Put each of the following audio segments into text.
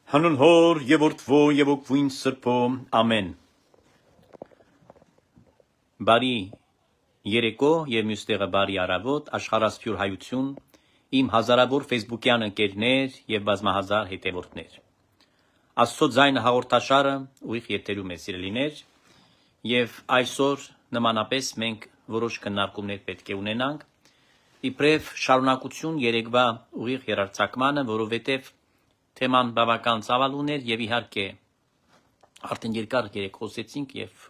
Հանուն հոր եւ որդվո եւ օգվույն սրբո ամեն Բարի երեկո եւ մյուս տեղը բարի առավոտ աշխարհասփյուր հայություն իմ հազարավոր Facebook-յան ընկերներ եւ բազմահազար հետևորդներ Աստծո ձայնը հաղորդաշարը ուղիղ եթերում է սիրելիներ եւ այսօր նմանապես մենք որոշ քննարկումներ պետք է ունենանք իբրև շարունակություն երեկվա ուղիղ երարցակմանը որովհետեւ Թեման բավական ծավալ ուներ եւ իհարկե արդեն երկար երեք խոսեցինք եւ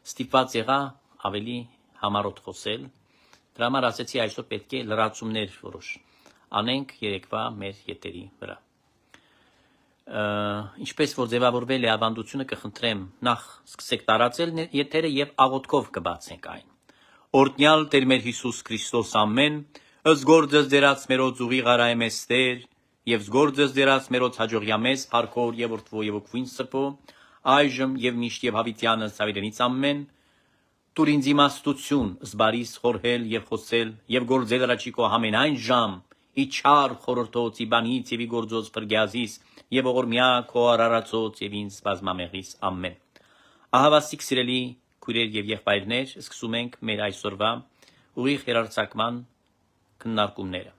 ստիպված եղա ավելի համառոտ խոսել դրա համար ասեցի այսօր պետք է լրացումներ որոշ անենք երեկվա մեր եթերի վրա ինչպես որ ձևավորվել է ավանդությունը կխնդրեմ նախ սկսեք տարածել եթերը եւ աղոթքով կբացենք այն օրհնյալ Տեր մեր Հիսուս Քրիստոս ամեն ըսգորձս դերած մերոց ուղիղ արայմեստեր Եվ զգորձս դերած մերոց հաջողյամես, փառքով եւ որդվո եւ օգվույն սրբո, այժմ եւ միշտ եւ հավիտյանս հավիտենից ամեն, տուր ինձ իմաստություն, զբարիս խորհել եւ խոսել եւ գործել առաջիկո ամենայն ժամ, իչար խորհրդոց իբանից եւ իգործոց փրկյազիս եւ ողորմյա քո արարածոց եւ ինձ բազմամեղիս ամեն։ Ահավասիկ սիրելի քույրեր եւ եղբայրներ, սկսում ենք մեր այսօրվա ուղիղ երարցակման քննարկումները։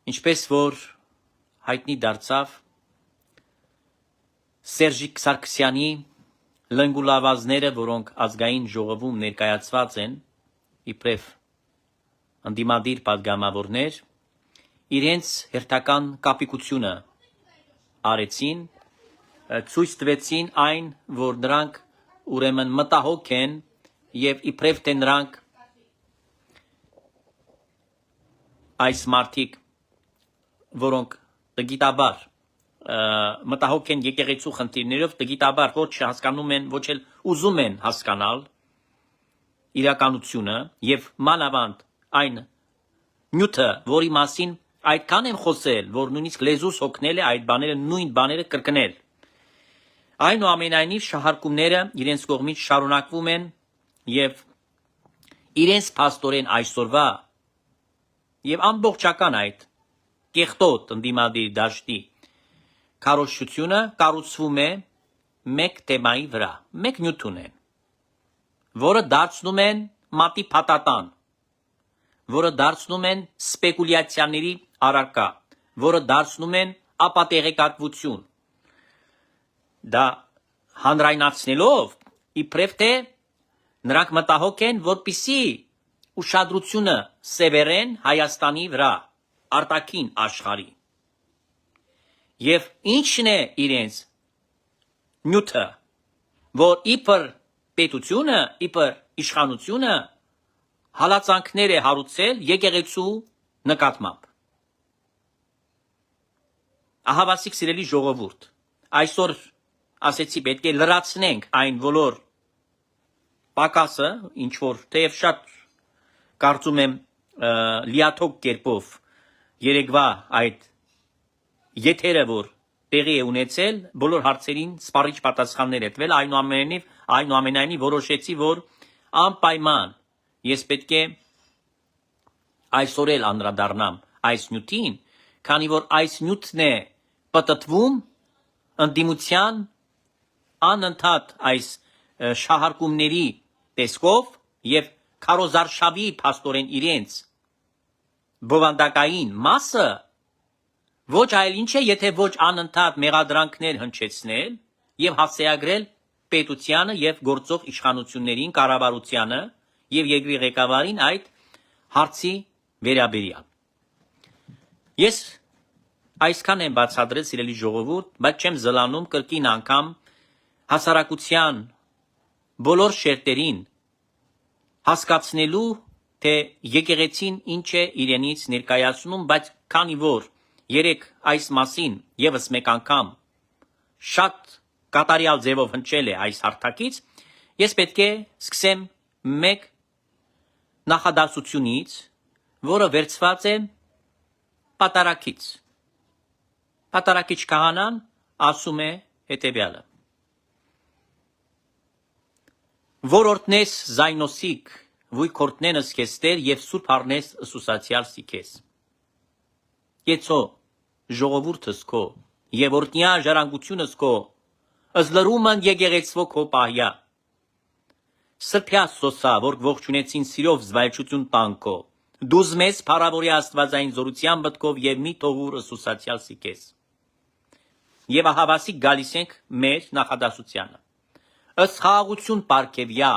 Ինչպես որ հայտնի դարձավ Սերժիկ Սարգսյանի լնգուլավազները, որոնք ազգային ժողովում ներկայացված են, իբրև ընդդիմադիր պատգամավորներ, իրենց հերթական կապիկությունը արեցին, ցույց տվեցին այն, որ նրանք ուրեմն մտահոգ են եւ իբրև թե նրանք այս մարդիկ որոնք տգիտաբար մտահոգ են եկեղեցու խնդիրներով տգիտաբար ոչ հասկանում են ոչ էլ ուզում են հասկանալ իրականությունը եւ մանավանդ այն նյութը որի մասին այդքան եմ խոսել որ նույնիսկ լեզուս հոգնել է այդ բաները նույն բաները կրկնել այնուամենայնիվ շահարկումները իրենց կողմից շարունակվում են եւ իրենց փաստորեն այսօրվա եւ ամբողջական այդ Կեղտոտ ընդդիմադիր դաշտի քարոզչությունը կառուցվում է մեկ թեմայի վրա, մեկ նյութ ունեն, որը դարձնում են մատի փաթաթան, որը դարձնում են սպեկուլյացիաների առարկա, որը դարձնում են ապատեղեկատվություն։ Դա հանրայնացնելով իբրև թե նրանք մտահոգ են, որպիսի ուշադրությունը սևեռեն Հայաստանի վրա արտաքին աշխարհի եւ ինչն է իրենց նյութը որ իբր պետությունը իբր իշխանությունը հալածանքներ է հարուցել եկեղեցու նկատմամբ ահավասիկ սիրելի ժողովուրդ այսօր ասեցի պետք է լրացնենք այն բոլոր պակասը ինչ որ թեև շատ կարծում եմ լիաթոք կերպով Երեկվա այդ եթերը որ տեղի է ունեցել բոլոր հարցերին սպառիչ պատասխաններ ետվել այնուամենայնիվ որոշեցի որ անպայման ես պետք է այսօր էլ անդրադառնամ այս նյութին քանի որ այս նյութն է պատտվում ընդդիմության անընդհատ այս շահարկումների տեսքով եւ քարոզարշավի փաստորեն իրենց բովանդակային մասը ոչ այլ ինչ է եթե ոչ անընդհատ մեղադրանքներ հնչեցնել եւ հասցեագրել պետությանը եւ գործող իշխանություններին կառավարությանը եւ երկրի ղեկավարին այդ հարցի վերաբերյալ ես այսքան եմ բացատրել սիրելի ժողովուրդ բայց չեմ զլանում կրկին անգամ հասարակության բոլոր շերտերին հասկացնելու թե եկեղեցին ինչ է իրենից ներկայացնում, բայց քանի որ երեք այս մասին եւս մեկ անգամ շատ կատարյալ ձևով հնչել է այս հարթակից, ես պետք է սկսեմ մեկ նախադասությունից, որը վերցված է պատարագից։ Պատարագիչ քահանան ասում է հետևյալը. Որորդնես զայնոսիկ Vui cortnenës kester եւ սուրբ առնես ուսուսացյալ սիքես։ Եծո ժողովուրդս քո եւ օրտնյա ժառանգությունս քո ըզլրումն եկեղեցվո քո պահյա սրբյաս սոսա որ ողջունեցին սիրով զվայչություն տանքո դուզ մեզ փառավորի աստվածային զորության բտկով եւ մի թողուր ուսուսացյալ սիկես եւ ահավասիկ գալիս ենք մեր նախադասությանը ըստ խաղաղություն պարգևյա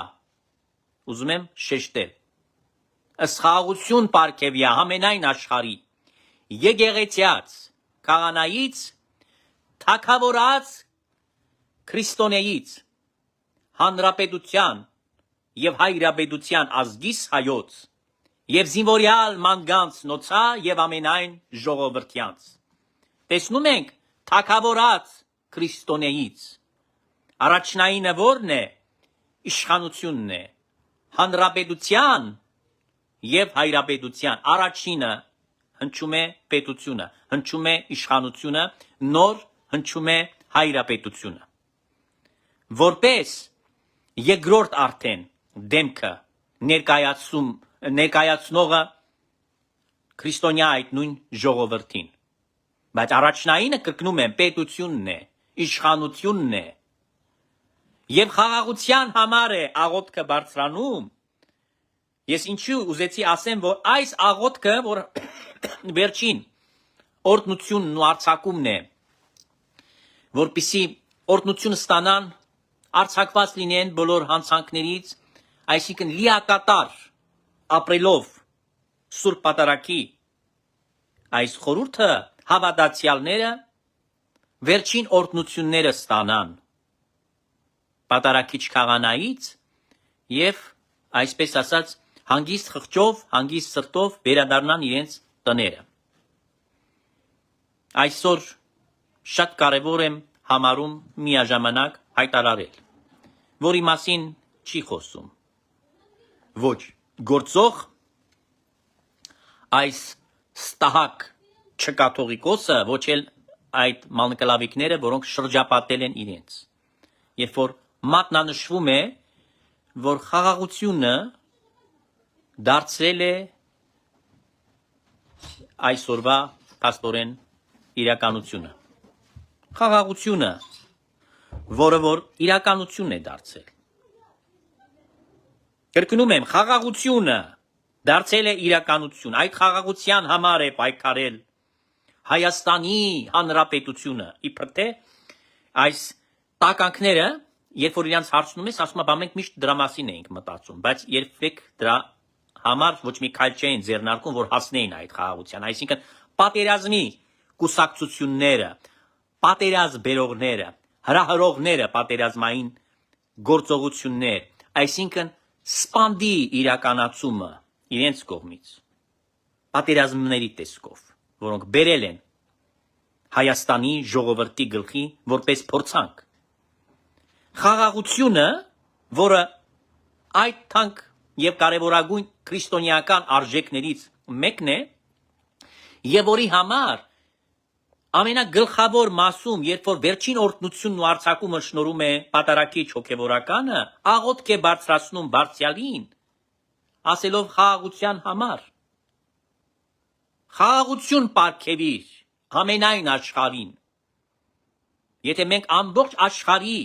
ուզում եմ շեշտել ըստ խաղաղություն պարգևյա ամենայն աշխարհի եկեղեցիած քահանայից թագավորած քրիստոնեից հանրապետության եւ հայրապետության ազգիս հայոց եւ զինվորյալ մանգանց նոցա եւ ամենայն ժողովրդյանց տեսնում ենք թագավորած քրիստոնեից առաջնայինը որն է իշխանությունն է հանրապետության եւ հայրապետության առաջինը հնչում է պետությունը հնչում է իշխանությունը նոր հնչում է հայրապետությունը որպես երկրորդ արդեն դեմքը ներկայացնողը քրիստոնյա այդ նույն ժողովրդին բայց առաջնայինը կրկնում եմ պետությունն է իշխանությունն է եւ խաղաղության համար է աղոթքը բարձրանում ես ինչու ուզեցի ասեմ որ այս աղոթքը որ վերջին օրհնությունն ու արձակումն է որպիսի օրհնություն ստանան արձակված լինեն բոլոր հանցանքներից այսինքն լիակատար ապրելով սուրբ պատարագի այս խորհուրդը հավատացյալները վերջին օրհնությունները ստանան պատարագիչ քահանայից եւ այսպես ասած հանգիստ խղճով հանգիստ սրտով վերադառնան իրենց տները այսօր շատ կարևոր եմ համարում միաժամանակ հայտարարել որի մասին չի խոսում ոչ գործող այս ստահակ չկաթողիկոսը ոչ էլ այդ մանկլավիկները որոնք շրջապատել են իրենց երբ որ մատնանշվում է որ խաղաղությունը դարձրել է այսօրվա փաստորեն իրականությունը խաղաղությունը որը որ իրականություն է դարձել կրկնում եմ խաղաղությունը դարձել է իրականություն այդ խաղաղության համար է պայքարել Հայաստանի Հանրապետությունը իբր թե այս տականքները երբ որ իրանց հարցնում ես ասում են մենք միշտ դրա մասին էինք մտածում բայց երբեք դրա համար ոչ մի քայլ չէին ձեռնարկում որ հասնեին այդ խաղաղության այսինքն պատերազմի կուսակցությունները պատերազմ բերողները հրահրողները պատերազմային գործողություններ այսինքն սպանդի իրականացումը իրենց կողմից պատերազմների տեսքով որոնք բերել են Հայաստանի ժողովրդի գլխի որպես փորձանք խաղաղությունը որը այդ թանկ եւ կարեւորագույն քրիստոնեական արժեքներից մեկն է եւ որի համար ամենագլխավոր մասում երբ որ վերջին օրհնությունն ու արձակումը շնորհում է պատարագիչ հոգեվորականը աղոթք է բարձրացնում բարձյալին ասելով խաղաղության համար խաղաղություն պարգևիր ամենայն աշխարհին եթե մենք ամբողջ աշխարհի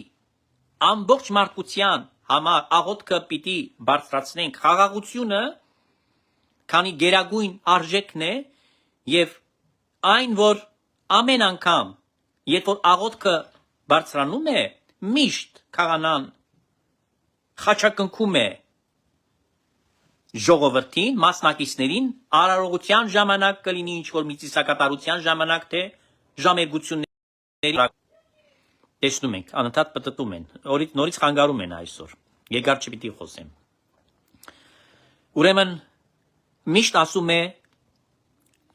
ամբողջ մարդկության համար աղոթքը պիտի բարձրացնենք խաղաղությունը քանի գերագույն արժեքն է եւ այն որ ամեն անգամ երբ որ աղոթքը բարձրանում է միշտ քահանան խաչակնքում է ժողովրդին մասնակիցներին արարողության ժամանակ կլինի ինչ որ միծիսակատարության ժամանակ թե ժամերգությունների տեսնում ենք անընդհատ պտտում են նորից խանգարում են այսօր երկար չպիտի խոսեմ ուրեմն միշտ ասում է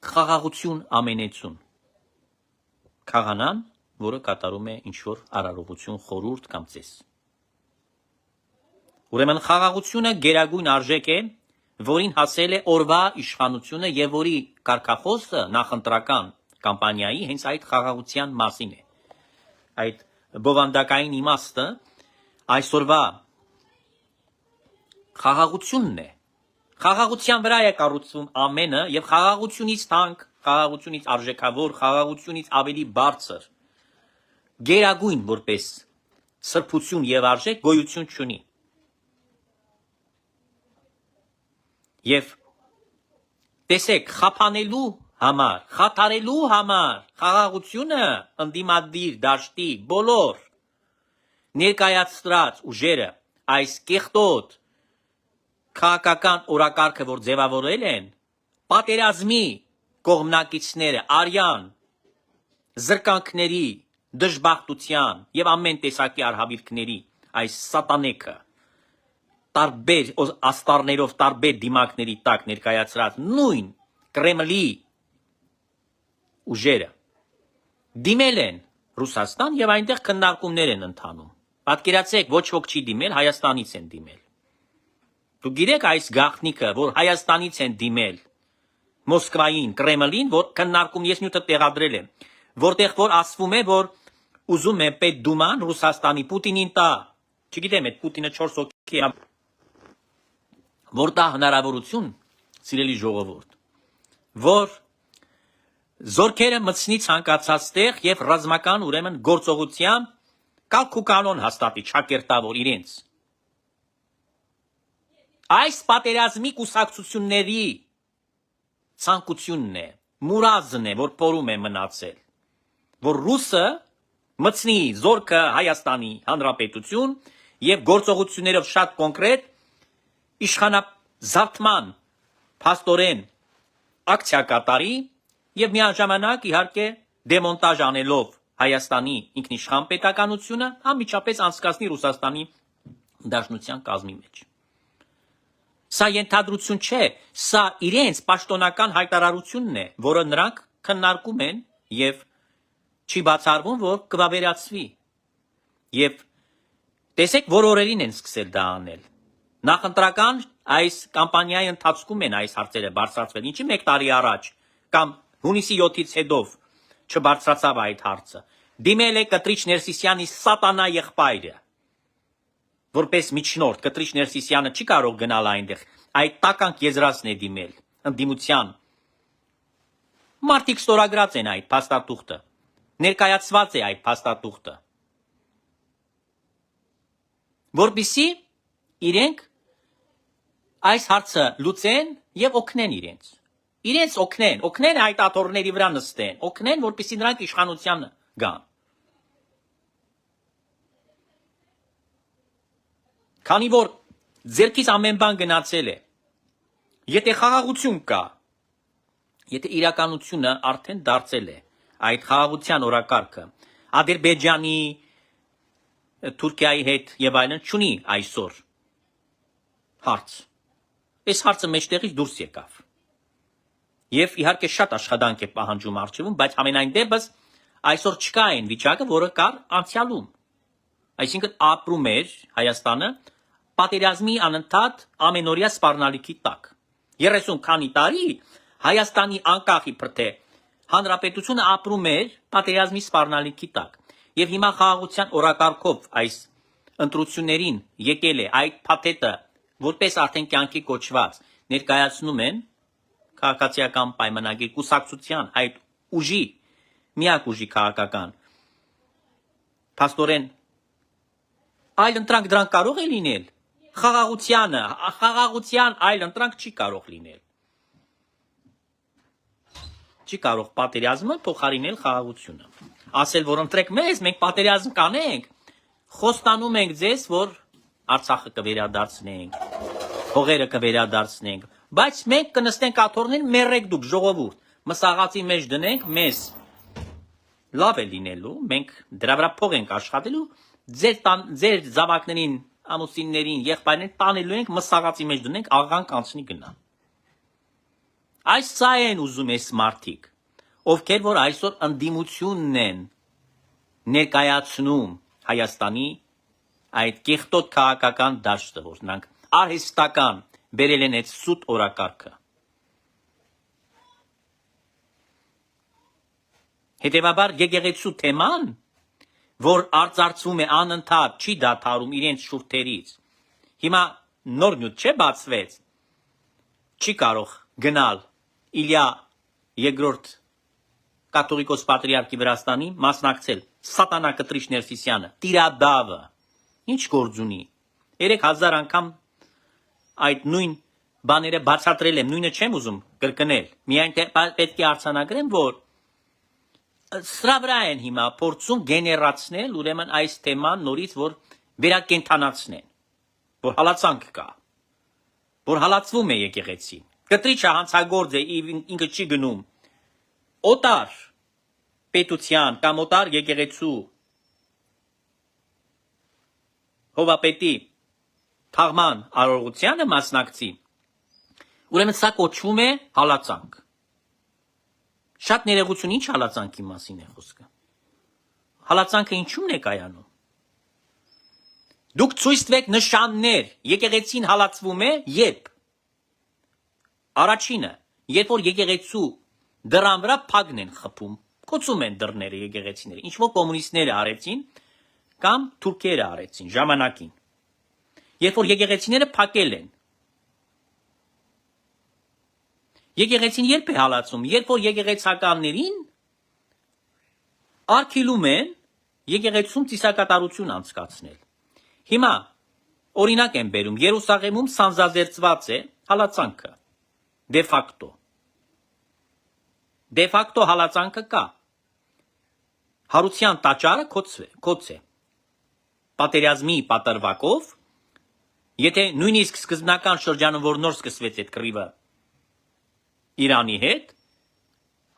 խաղաղություն ամենեցուն քահանան որը կատարում է ինչ որ արարողություն խորհուրդ կամ ծես ուրեմն խաղաղությունը գերագույն արժեք է որին հասել է օրվա իշխանությունը եւ որի կարգախոսը նախընտրական կամպանիայի հենց այդ խաղաղության մասին է այդ բովանդակային իմաստը այսօրվա խաղաղությունն է խաղաղության վրա է կառուցվում ամենը եւ խաղաղությունից թանկ խաղաղությունից արժեքավոր խաղաղությունից ավելի բարձր գերագույն որպես սրբություն եւ արժեք գոյություն չունի։ Եվ տեսեք, խափանելու համար, խաթարելու համար խաղաղությունը ընդդիմադիր դաշտի բոլոր ներկայացրած ուժերը այս կեղտոտ քաղաքական օրակարգը, որ ձևավորել են, պատերազմի կողմնակիցները արյան զրկանքների, դժբախտության եւ ամեն տեսակի արհավիրքների այս սատանեքը տարբեր աստառներով տարբեր դիմակների տակ ներկայացրած նույն Կրեմլի ուժերը դիմել են Ռուսաստան եւ այնտեղ քննարկումներ են ընթանում։ Պատկերացեք, ոչ ոք չի դիմել, Հայաստանից են դիմել։ Դուք գիտեք այս գաղտնիքը, որ Հայաստանից են դիմել Մոսկվային, Կրեմլին, որ քննարկում ես նյութը տեղադրել եմ, որտեղ որ ասվում է, որ ուզում է Պետդուման Ռուսաստանի Պուտինին տա, չգիտեմ, այդ Պուտինը 4 հոգի է, որ տա հնարավորություն, սիրելի ժողովուրդ, որ զորքերը մտցնի ցանկացած տեղ եւ ռազմական ուրեմն գործողության կարգ ու կանոն հաստատի ճակերտավոր իրենց։ Այս պատերազմի կուսակցությունների ցանկությունն է, մուրազն է, որ փորում է մնացել, որ ռուսը մտցնի զորքը Հայաստանի Հանրապետություն եւ գործողություններով շատ կոնկրետ իշխանազավթման փաստորեն ակցիա կատարի եւ միաժամանակ իհարկե դեմոնտաժ անելով Հայաստանի ինքնիշխան պետականությունը անմիջապես անցկացնի Ռուսաստանի Դաշնության կազմի մեջ։ Սա ենթադրություն չէ, սա իրենց պաշտոնական հայտարարությունն է, որը նրանք քննարկում են եւ չի բացառվում, որ կվավերացվի։ Եվ տեսեք, որ օրերին են սկսել դա անել։ Նախընտրական այս կամպանիայի ընթացքում են այս հարցերը բարձրացվել, ինչի 1 տարի առաջ կամ հունիսի 7-ից հետո չբարձրացավ այդ հարցը։ Դիմել է Կտրիչ Ներսիսյանի սատանա եղբայրը, որպես միջնորդ Կտրիչ Ներսիսյանը չի կարող գնալ այնտեղ, այդ տականք եզրացն է դիմել, ընդդիմության։ Մարդիկ ստորագրած են այդ փաստաթուղթը, ներկայացված է այդ փաստաթուղթը, որպեսզի իրենք այս հարցը լուծեն եւ օգնեն իրենց։ Իրենց օգնեն այդ աթոռների վրա նստեն, օգնեն, որպեսզի նրանք իշխանության գան։ Քանի որ ձերքից ամեն բան գնացել է, եթե խաղաղություն կա, եթե իրականությունը արդեն դարձել է այդ խաղաղության օրակարգը, Ադրբեջանի, Թուրքիայի հետ եւ այլն չունի այսօր հարց։ Այս հարցը մեջտեղից դուրս եկավ։ Եվ իհարկե շատ աշխատանք է պահանջում արժևում, բայց ամենայն դեպս այսօր չկա այն վիճակը, որը կար անցյալում։ Այսինքն ապրում էր Հայաստանը պատերազմի անընդհատ ամենօրյա սպառնալիքի տակ։ 30 քանի տարի Հայաստանի անկախ իբր թե հանրապետությունը ապրում էր պատերազմի սպառնալիքի տակ։ Եվ հիմա խաղաղության օրակարգով այս ընտրություններին եկել է այդ փաթեթը, որպես արդեն կյանքի կոչված, ներկայացնում են քաղաքացիական պայմանագիր կուսակցության այդ ուժի, միակ ուժի քաղաքական։ Փաստորեն այլ ընտրանք դրանք կարող է լինել։ Խաղաղության այլ ընտրանք չի կարող լինել։ Չի կարող պատերազմը փոխարինել խաղաղությունը։ Ասել, որ ընտրեք մեզ, մենք պատերազմ կանենք, խոստանում ենք ձեզ, որ Արցախը կվերադարձնենք, հողերը կվերադարձնենք, բայց մենք կնստենք աթոռներին, մերեք դուք ժողովուրդ, մսաղացի մեջ դնենք մեզ։ Լավ է լինելու, մենք դրա վրա փող ենք աշխատելու, ձեր զավակներին, ամուսիններին, եղբայրներին տանելու ենք, մսաղացի մեջ դնենք, աղան կանցնի գնա։ Այս սա են ուզում ես մարդիկ, ովքեր որ այսօր ընդդիմությունն են ներկայացնում Հայաստանի այդ կեղտոտ քաղաքական դաշտը, որ նրանք արհեստական բերել են այդ սուտ օրակարգը։ Հետևաբար եկեղեցու թեման, որ արծարծվում է անընդհատ, չի դադարում իրենց շուրթերից, հիմա նոր նյութ չէ բացվեց, չի կարող գնալ Իլյա երկրորդ կաթողիկոս պատրիարքի Վրաստանի, մասնակցել Սատանա կտրիչ Ներսիսյանը, Տիրադավը, ինչ գործ ունի, 3000 անգամ այդ նույն բաները բացատրել եմ, նույնը չեմ ուզում կրկնել, միայն պետք է արձանագրեմ, որ սրա վրա են հիմա փորձում գեներացնել, ուրեմն այս թեման նորից, որ վերակենդանացնեն, որ հալածանք կա, որ հալածվում է եկեղեցին, կտրիչը հանցագործ է, ինքը չի գնում, օտար պետության կամ օտար եկեղեցու հովապետի թաղման արարողությանը մասնակցի, ուրեմն սա կոչվում է հալածանք։ Շատ ներողություն, ինչ հալածանքի մասին է խոսքը։ Հալածանքը ինչու՞մն է կայանում։ Դուք ցույց տվեք նշաններ, եկեղեցին հալածվում է, երբ առաջինը, երբ որ եկեղեցու դռան վրա փագն են խփում, կոծում են դռները եկեղեցիները, ինչ որ կոմունիստները արեցին կամ թուրքերը արեցին ժամանակին։ Երբ որ եկեղեցիները փակել են, եկեղեցին երբ է հալածում, երբ որ եկեղեցականներին արգելում են եկեղեցում ծիսակատարություն անցկացնել։ Հիմա օրինակ եմ բերում, Երուսաղեմում սանձազերծված է հալածանքը, դե ֆակտո։ Դե ֆակտո հալածանքը կա։ Հարության տաճարը կոց է։ Պատերազմի պատրվակով, եթե նույնիսկ սկզբնական շրջանում, որ նոր սկսվեց այդ կռիվը Իրանի հետ,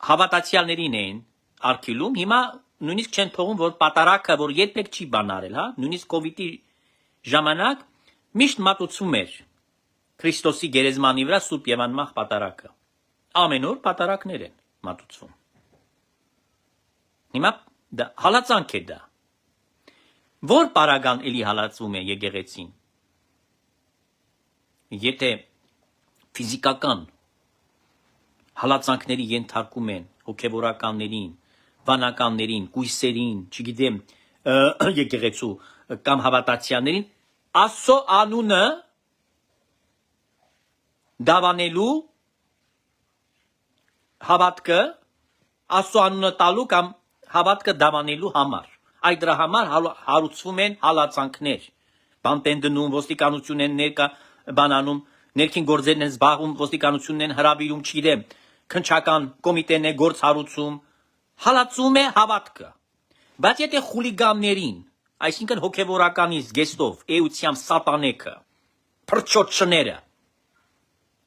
հավատացյալներին էին արգելում, հիմա նույնիսկ չեն թողում, որ պատարակը, որ երբեք չի բանարել, հա, նույնիսկ կովիդի ժամանակ միշտ մատուցում էր Քրիստոսի գերեզմանի վրա Սուրբ եւ անմահ պատարակը։ Ամեն օր պատարակներ են մատուցվում։ Հիմա դա հալածանք է դա։ Որ պարագան էլի հալածվում է եկեղեցին։ Եթե ֆիզիկական հալածանքների ենթարկում են հոգևորականներին, վանականներին, կույսերին, չգիտեմ, եկեղեցու կամ հավատացյալներին, Աստծո անունը դավանելու հավատքը, Աստծո անունը տալու կամ հավատքը դավանելու համար։ Այդ դրա համար հարուցվում են հալածանքներ։ Բանտ են դնում, ոստիկանություն են ներկա բանանում, ներքին գործերն են զբաղվում, ոստիկանությունն են հրավիրում, չգիտեմ, քնչական կոմիտեն է գործ հարուցում, հալածում է հավատքը։ Բայց եթե խուլիգաններին, այսինքն հոգևորականի զգեստով, էությամբ սատանեքը, փրչոչները,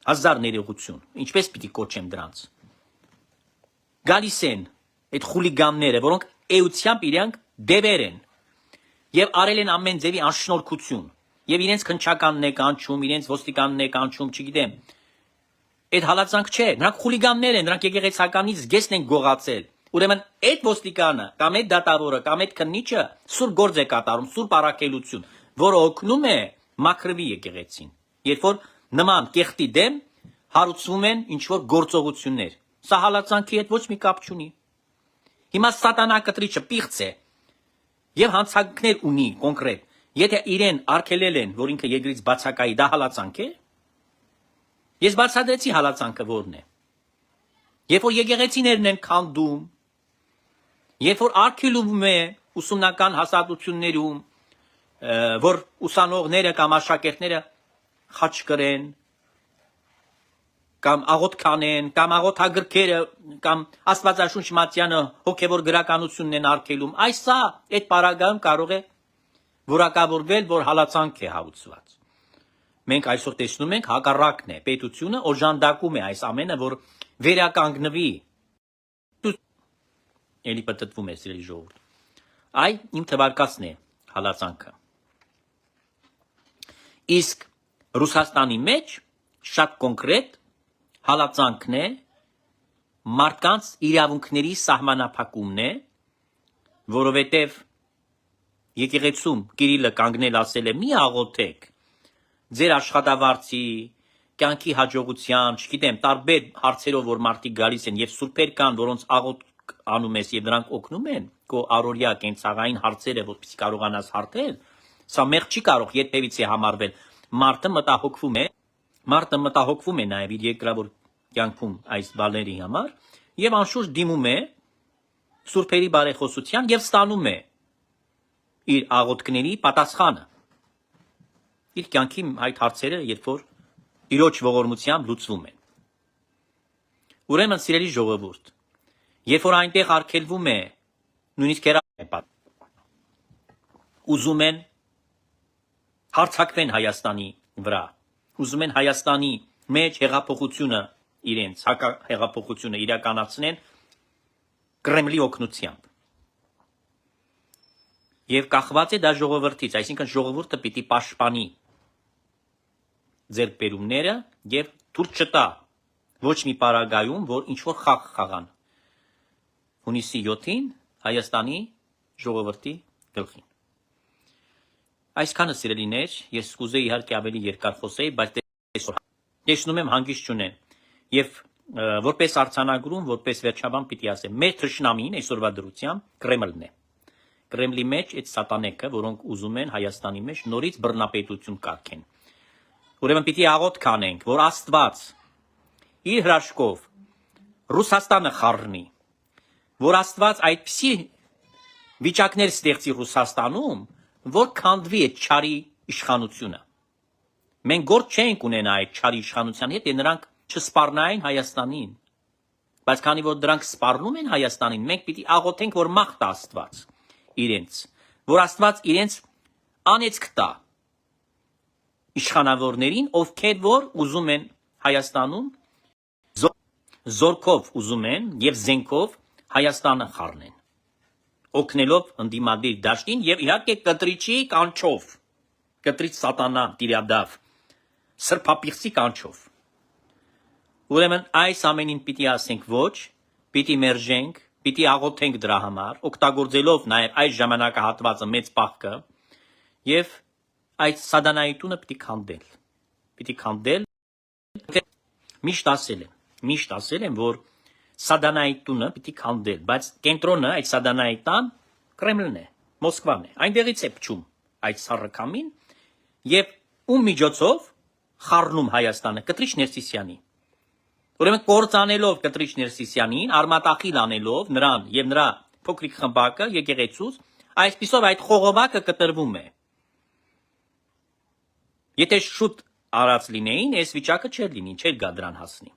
հազար ներողություն, ինչպես պիտի կոչեմ դրանց, գալիս են այդ խուլիգանները, որոնք էությամբ իրանք դևեր են եւ արել են ամեն ձևի անշնորհքություն եւ իրենց քնչականն է կանչում, իրենց ոստիկանն է կանչում, չգիտեմ, այդ հալածանք չէ, նրանք խուլիգաններ են, նրանք եկեղեցականից զգեստն են գողացել։ Ուրեմն այդ ոստիկանը կամ այդ դատավորը կամ այդ քննիչը սուր գործ է կատարում, սուր առաքելություն, որը օգնում է մաքրվի եկեղեցին, երբ որ նման կեղտի դեմ հարուցվում են ինչ որ գործողություններ։ Սա հալածանքի հետ ոչ մի կապ չունի։ Հիմա սատանա կտրիչը պիղծ է եւ հանցանքներ ունի կոնկրետ։ Եթե իրեն արգելել են, որ ինքը երկրից բացակայի, դա հալածանք է։ Ես բացատրեցի հալածանքը որն է։ Երբ որ եկեղեցիներն են քանդում, երբ որ արգելվում է ուսումնական հաստատություններում, որ ուսանողները կամ աշակերտները խաչ կրեն, կամ աղոթ կանեն, կամ աղոթագրքերը, կամ Աստվածաշունչ մատյանը հոգևոր գրականությունն են արգելում, այս սա այդ պարագայում կարող է որակավորվել, որ հալածանք է հարուցված։ Մենք այսօր տեսնում ենք հակառակն է, պետությունը օժանդակում է այս ամենը, որ վերականգնվի։ Էլի պատտվում է սիրելի ժողովուրդ։ Այ իմ թվարկածն է հալածանքը։ Իսկ Ռուսաստանի մեջ շատ կոնկրետ հալածանքն է մարդկանց իրավունքների սահմանափակումն է, որովհետև եկեղեցում Կիրիլը կանգնել ասել է՝ մի աղոթեք ձեր աշխատավարձի, կյանքի հաջողության, չգիտեմ, տարբեր հարցերով, որ մարդիկ գալիս են եւ սուրբեր կան, որոնց աղոթք անում ես եւ նրանք օգնում են քո առօրյա կենցաղային հարցերը, որպեսզի կարողանաս հարթել, սա մեղ չի կարող երբևիցե համարվել։ Մարդը մտահոգվում է նաեւ իր երկրավոր կյանքում այս բաների համար եւ անշուշտ դիմում է սուրբերի բարեխոսության եւ ստանում է իր աղոթքների պատասխանը։ Իր կյանքի այդ հարցերը, երբ որ Տիրոջ ողորմությամբ լուծվում են։ Ուրեմն սիրելի ժողովուրդ, երբ որ այնտեղ արգելվում է, նույնիսկ ուզում են հարձակվեն Հայաստանի վրա, ուզում են Հայաստանի մեջ հեղափոխությունը իրենց հեղափոխությունը իրականացնեն Կրեմլի օգնությամբ։ Եվ կախված է դա ժողովրդից, այսինքն ժողովուրդը պիտի պաշտպանի ձեռքբերումները եւ թույլ չտա ոչ մի պարագայում, որ ինչ որ խաղ խաղան։ Հունիսի 7-ին Հայաստանի ժողովրդի գլխին։ Այսքանը սիրելիներ, ես կուզեի իհարկե ավելի երկար խոսեի, բայց տեսնում եմ հանգիստ չունեն։ Եվ որպես արձանագրում, որպես վերջաբան պիտի ասեմ, մեր թշնամին այսօրվա դրությամբ Կրեմլն է։ Կրեմլի մեջ այդ սատանեկը, որոնք ուզում են Հայաստանի մեջ նորից բռնապետություն կարգեն։ Ուրեմն պիտի աղոթք անենք, որ Աստված իր հրաշքով Ռուսաստանը խառնի, որ Աստված այդպիսի վիճակներ ստեղծի Ռուսաստանում, որ քանդվի այդ չարի իշխանությունը։ Մենք գործ չենք ունենա այդ չարի իշխանության հետ, նրանք չսպառնային Հայաստանին։ Բայց քանի որ դրանք սպառնում են Հայաստանին, մենք պիտի աղոթենք, որ մաղթա Աստված իրենց, որ Աստված իրենց անեծք տա իշխանավորներին, ովքեր որ ուզում են Հայաստանում զորքով ուզում են եւ զենքով Հայաստանը խառնեն, օգնելով ընդդիմադիր դաշտին եւ իհարկե կտրիչի կանչով, կտրիչ սատանա տիրադավ, սրբապիղծի կանչով։ Ուրեմն այս ամենին պիտի ասենք ոչ, պիտի մերժենք, պիտի աղոթենք դրա համար, օգտագործելով նաև այս ժամանակահատվածը մեծ պահքը եւ այդ սադանայությունը պիտի քանդել։ Պիտի քանդել։ Միշտ ասել եմ, որ սադանայությունը պիտի քանդել, բայց կենտրոնը այդ սադանայտան Կրեմլն է, Մոսկվան է։ Այնտեղից է փչում այդ սառնքամին եւ ում միջոցով խառնում Հայաստանը կտրիչ Ներսիսյանի։ Ուրեմն կործանելով կտրիչ Ներսիսյանին, արմատախիլ անելով նրան եւ նրա փոքրիկ խմբակը եկեղեցուց, այսպիսով այդ խողովակը կտրվում է։ Եթե շուտ արած լինեին, այս վիճակը չէր լինի, չէր գա դրան հասնի։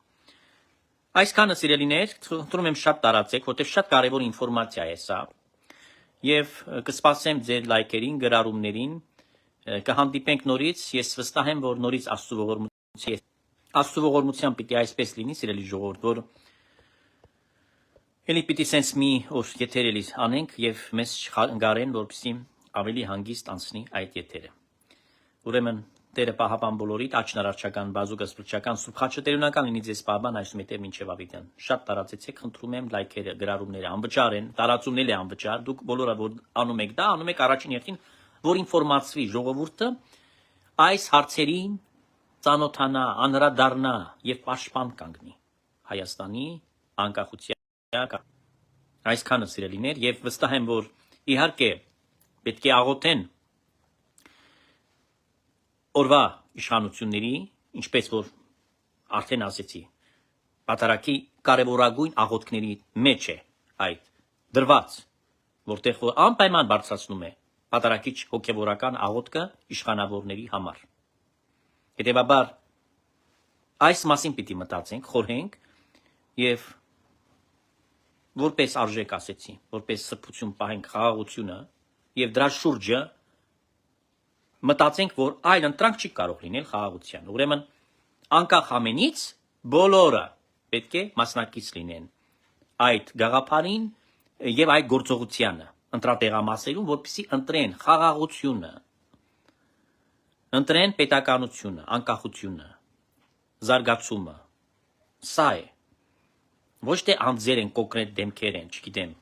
Այսքանը սիրելիներ, խնդրում եմ շատ տարածեք, որտեղ շատ կարևոր ինֆորմացիա է սա։ Եվ կսպասեմ ձեր լայքերին, գրառումներին, կհանդիպենք նորից, ես վստահ եմ, որ նորից Աստծո ողորմությամբ պիտի այսպես լինի, սիրելի ժողովուրդ, որ էլի պիտի սենց մի օր եթեր էլի անենք եւ մեզ չխանգարեն, որպեսզի ավելի հանգիստ անցնի այդ եթերը։ Ուրեմն Տերը պահապան բոլորիդ, աչնարարչական, բազուկը սփռչական, սուրբ խաչը տերունական լինի ձեզ պահապան այսու մետև մինչև ավիտյան։ Շատ տարածեցեք, խնդրում եմ լայքերը, գրառումները անվճար են, տարածումն էլ է անվճար, դուք բոլորը որ անում եք դա, անում եք առաջին հերթին, որ ինֆորմացվի ժողովուրդը այս հարցերին ծանոթանա, անդրադառնա եւ պաշտպան կանգնի Հայաստանի անկախության։ Այսքանը սիրելիներ, եւ վստահ եմ, որ իհարկե պետք է աղոթեն օրվա իշխանությունների, ինչպես որ արդեն ասեցի, պատարակի կարևորագույն աղոթքների մեջ է այդ դրված, որտեղ որ անպայման բարձրացնում է պատարակիչ հոգևորական աղոթքը իշխանավորների համար։ Հետևաբար այս մասին պիտի մտածենք, խորհենք եւ որպես արժեք ասեցի, որպես սրբություն պահենք խաղաղությունը եւ դրա շուրջը մտածենք, որ այլ ընտրանք չի կարող լինել խաղաղության։ Ուրեմն անկախ ամենից բոլորը պետք է մասնակից լինեն այդ գաղափարին եւ այդ գործողությանը, ընտրատեղամասերում, որպեսզի ընտրեն խաղաղությունը, ընտրեն պետականությունը, անկախությունը, զարգացումը։ Սա է։ Ոչ թե անձեր են, կոնկրետ դեմքեր են, չգիտեմ,